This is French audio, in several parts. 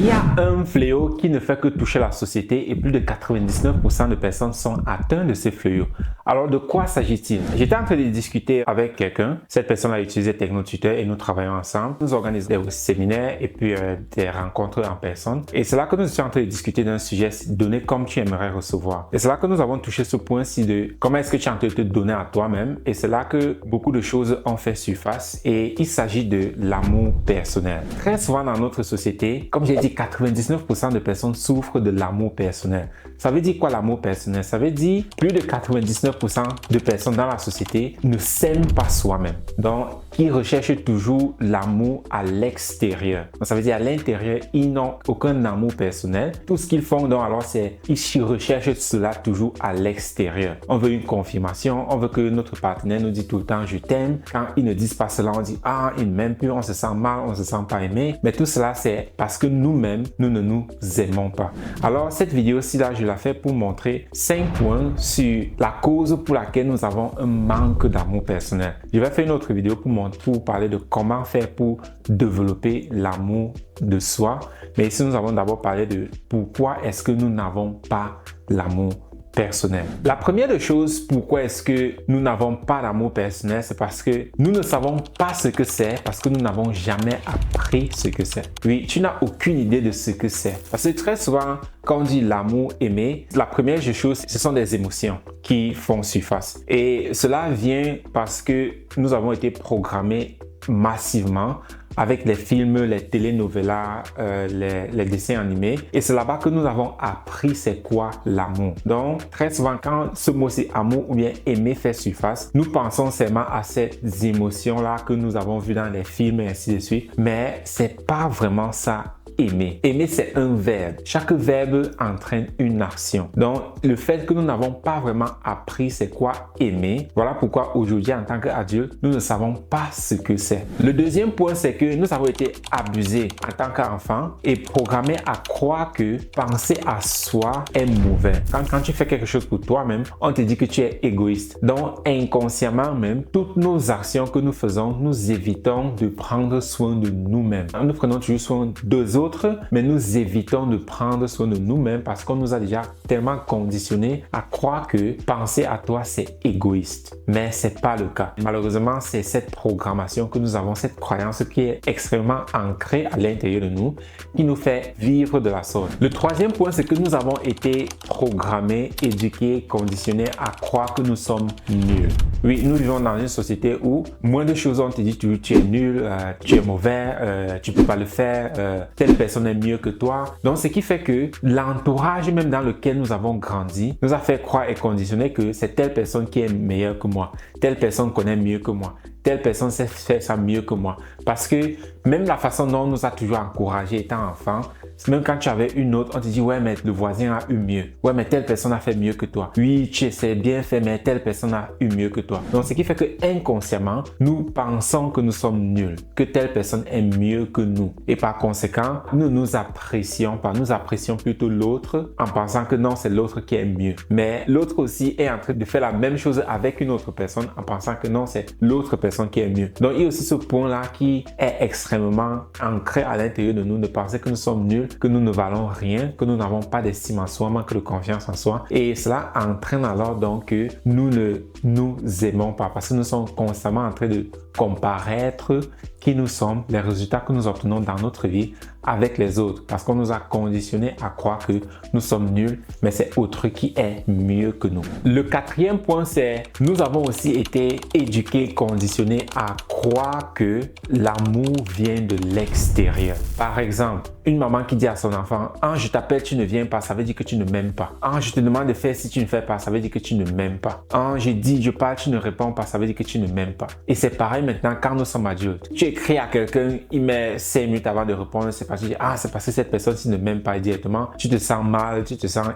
Il y a un fléau qui ne fait que toucher la société et plus de 99% de personnes sont atteintes de ce fléau. Alors, de quoi s'agit-il? J'étais en train de discuter avec quelqu'un. Cette personne a utilisé TechnoTutor et nous travaillons ensemble. Nous organisons des séminaires et puis des rencontres en personne. Et c'est là que nous étions en train de discuter d'un sujet donné comme tu aimerais recevoir. Et c'est là que nous avons touché ce point-ci de comment est-ce que tu es en train de te donner à toi-même. Et c'est là que beaucoup de choses ont fait surface. Et il s'agit de l'amour personnel. Très souvent dans notre société, comme j'ai dit, 99% de personnes souffrent de l'amour personnel. Ça veut dire quoi l'amour personnel? Ça veut dire plus de 99% de personnes dans la société ne s'aiment pas soi-même. Donc, ils recherchent toujours l'amour à l'extérieur. Donc, ça veut dire à l'intérieur, ils n'ont aucun amour personnel. Tout ce qu'ils font, donc, alors, c'est ils recherchent cela toujours à l'extérieur. On veut une confirmation, on veut que notre partenaire nous dise tout le temps « je t'aime ». Quand ils ne disent pas cela, on dit « ah, il ne m'aime plus », on se sent mal, on se sent pas aimé. Mais tout cela, c'est parce que nous-mêmes, nous ne nous aimons pas. Alors, cette vidéo-ci, là, je la fais pour montrer 5 points sur la cause pour laquelle nous avons un manque d'amour personnel. Je vais faire une autre vidéo pour parler de comment faire pour développer l'amour de soi. Mais ici, nous avons d'abord parlé de pourquoi est-ce que nous n'avons pas l'amour personnel. La première des choses, pourquoi est-ce que nous n'avons pas d'amour personnel, c'est parce que nous ne savons pas ce que c'est, parce que nous n'avons jamais appris ce que c'est. Oui, tu n'as aucune idée de ce que c'est. Parce que très souvent, quand on dit l'amour aimé, la première chose, ce sont des émotions qui font surface. Et cela vient parce que nous avons été programmés massivement avec les films, les telenovelas, les dessins animés. Et c'est là-bas que nous avons appris c'est quoi l'amour. Donc, très souvent, quand ce mot c'est amour ou bien aimer fait surface, nous pensons seulement à ces émotions-là que nous avons vues dans les films et ainsi de suite. Mais c'est pas vraiment ça. Aimer. Aimer, c'est un verbe. Chaque verbe entraîne une action. Donc, le fait que nous n'avons pas vraiment appris c'est quoi aimer, voilà pourquoi aujourd'hui, en tant qu'adulte, nous ne savons pas ce que c'est. Le deuxième point, c'est que nous avons été abusés en tant qu'enfants et programmés à croire que penser à soi est mauvais. Quand tu fais quelque chose pour toi-même, on te dit que tu es égoïste. Donc, inconsciemment même, toutes nos actions que nous faisons, nous évitons de prendre soin de nous-mêmes. Nous prenons toujours soin d'eux autres, mais nous évitons de prendre soin de nous-mêmes parce qu'on nous a déjà tellement conditionnés à croire que penser à toi, c'est égoïste. Mais c'est pas le cas. Malheureusement, c'est cette programmation que nous avons, cette croyance qui est extrêmement ancrée à l'intérieur de nous, qui nous fait vivre de la sorte. Le troisième point, c'est que nous avons été programmés, éduqués, conditionnés à croire que nous sommes nuls. Oui, nous vivons dans une société où moins de choses on te dit tu es nul, tu es mauvais, tu peux pas le faire, telle personne est mieux que toi. Donc, ce qui fait que l'entourage même dans lequel nous avons grandi nous a fait croire et conditionner que c'est telle personne qui est meilleure que moi, telle personne connaît mieux que moi, telle personne sait faire ça mieux que moi. Parce que même la façon dont on nous a toujours encouragé étant enfant, même quand tu avais une autre, on te dit ouais mais le voisin a eu mieux. Ouais mais telle personne a fait mieux que toi. Oui tu essaies bien fait mais telle personne a eu mieux que toi. Donc ce qui fait que inconsciemment, nous pensons que nous sommes nuls, que telle personne est mieux que nous. Et par conséquent, nous nous apprécions pas. Nous apprécions plutôt l'autre en pensant que non c'est l'autre qui est mieux. Mais l'autre aussi est en train de faire la même chose avec une autre personne en pensant que non c'est l'autre personne qui est mieux. Donc il y a aussi ce point là qui est extrêmement ancré à l'intérieur de nous de penser que nous sommes nuls, que nous ne valons rien, que nous n'avons pas d'estime en soi, manque de confiance en soi. Et cela entraîne alors donc que nous ne nous aimons pas parce que nous sommes constamment en train de comparaître qui nous sommes, les résultats que nous obtenons dans notre vie avec les autres parce qu'on nous a conditionnés à croire que nous sommes nuls, mais c'est autre qui est mieux que nous. Le quatrième point, c'est nous avons aussi été éduqués, conditionnés à croire que l'amour vient de l'extérieur. Par exemple, une maman qui dit à son enfant « Ah, je t'appelle, tu ne viens pas, ça veut dire que tu ne m'aimes pas. Ah, je te demande de faire si tu ne fais pas, ça veut dire que tu ne m'aimes pas. Ah, je dis, je parle, tu ne réponds pas, ça veut dire que tu ne m'aimes pas. » Et c'est pareil maintenant quand nous sommes adultes. Tu écris à quelqu'un, il met 5 minutes avant de répondre, c'est parce que c'est parce que cette personne-ci ne m'aime pas directement. Tu te sens mal, tu te sens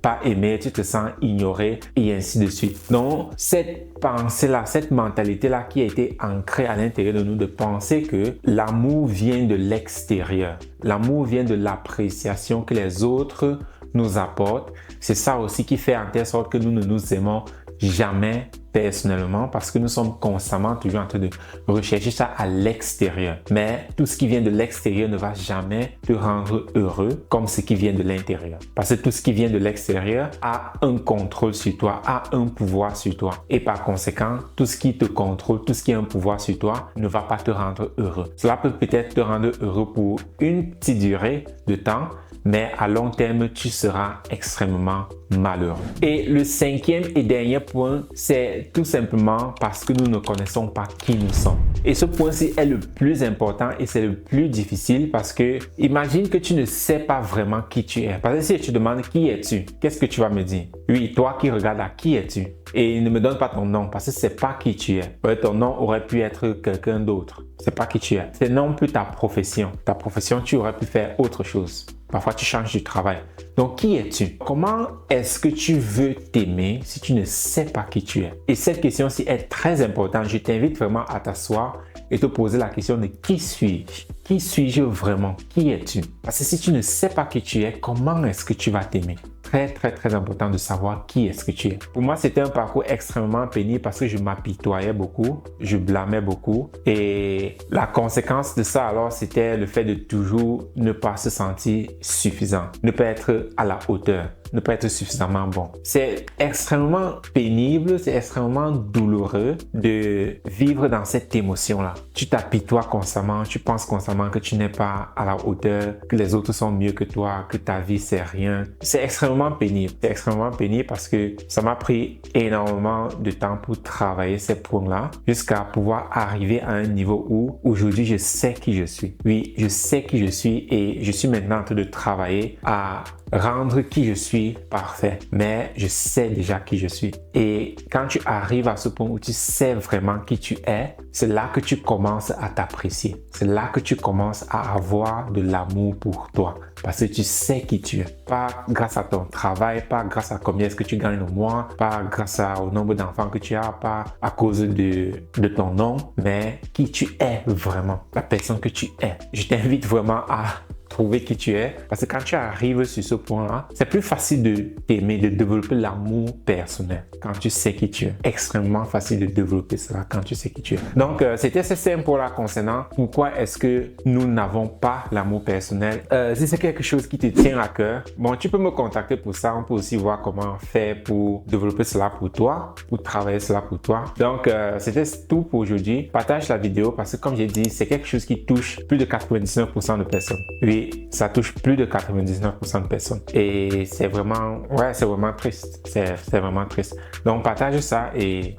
pas aimé, tu te sens ignoré et ainsi de suite. Donc, cette pensée-là, cette mentalité-là qui a été ancrée à l'intérieur de nous de penser que l'amour vient de l'extérieur. L'amour vient de l'appréciation que les autres nous apportent. C'est ça aussi qui fait en telle sorte que nous ne nous aimons jamais personnellement parce que nous sommes constamment toujours en train de rechercher ça à l'extérieur. Mais tout ce qui vient de l'extérieur ne va jamais te rendre heureux comme ce qui vient de l'intérieur. Parce que tout ce qui vient de l'extérieur a un contrôle sur toi, a un pouvoir sur toi. Et par conséquent, tout ce qui te contrôle, tout ce qui a un pouvoir sur toi ne va pas te rendre heureux. Cela peut peut-être te rendre heureux pour une petite durée de temps, mais à long terme, tu seras extrêmement malheureux. Et le cinquième et dernier point, c'est tout simplement parce que nous ne connaissons pas qui nous sommes. Et ce point-ci est le plus important et c'est le plus difficile parce que imagine que tu ne sais pas vraiment qui tu es. Parce que si je te demande qui es-tu, qu'est-ce que tu vas me dire? Oui, toi qui regardes là, qui es-tu? Et ne me donne pas ton nom parce que c'est pas qui tu es. Ouais, ton nom aurait pu être quelqu'un d'autre. C'est pas qui tu es. C'est non plus ta profession. Ta profession, tu aurais pu faire autre chose. Parfois, tu changes de travail. Donc, qui es-tu? Comment est-ce que tu veux t'aimer si tu ne sais pas qui tu es? Et cette question-ci est très importante. Je t'invite vraiment à t'asseoir et te poser la question de qui suis-je? Qui suis-je vraiment? Qui es-tu? Parce que si tu ne sais pas qui tu es, comment est-ce que tu vas t'aimer? Très important de savoir qui est-ce que tu es. Pour moi, c'était un parcours extrêmement pénible parce que je m'apitoyais beaucoup, je blâmais beaucoup et la conséquence de ça alors, c'était le fait de toujours ne pas se sentir suffisant, ne pas être à la hauteur, ne pas être suffisamment bon. C'est extrêmement pénible, c'est extrêmement douloureux de vivre dans cette émotion-là. Tu t'apitoies constamment, tu penses constamment que tu n'es pas à la hauteur, que les autres sont mieux que toi, que ta vie c'est rien. C'est extrêmement pénible. C'est extrêmement pénible parce que ça m'a pris énormément de temps pour travailler ces points-là jusqu'à pouvoir arriver à un niveau où aujourd'hui je sais qui je suis. Oui, je sais qui je suis et je suis maintenant en train de travailler à rendre qui je suis parfait, mais je sais déjà qui je suis. Et quand tu arrives à ce point où tu sais vraiment qui tu es, c'est là que tu commences à t'apprécier. C'est là que tu commences à avoir de l'amour pour toi. Parce que tu sais qui tu es. Pas grâce à ton travail, pas grâce à combien est-ce que tu gagnes au mois, pas grâce au nombre d'enfants que tu as, pas à cause de ton nom, mais qui tu es vraiment, la personne que tu es. Je t'invite vraiment à trouver qui tu es. Parce que quand tu arrives sur ce point-là, c'est plus facile de t'aimer, de développer l'amour personnel quand tu sais qui tu es. Extrêmement facile de développer cela quand tu sais qui tu es. Donc, c'était assez simple pour la concernant. Pourquoi est-ce que nous n'avons pas l'amour personnel? Si c'est quelque chose qui te tient à cœur, bon, tu peux me contacter pour ça. On peut aussi voir comment faire pour développer cela pour toi, pour travailler cela pour toi. Donc, c'était tout pour aujourd'hui. Partage la vidéo parce que comme j'ai dit, c'est quelque chose qui touche plus de 99% de personnes. Oui, ça touche plus de 99% de personnes. Et c'est vraiment, c'est vraiment triste. C'est vraiment triste. Donc, partage ça et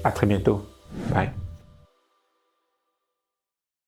à très bientôt. Bye.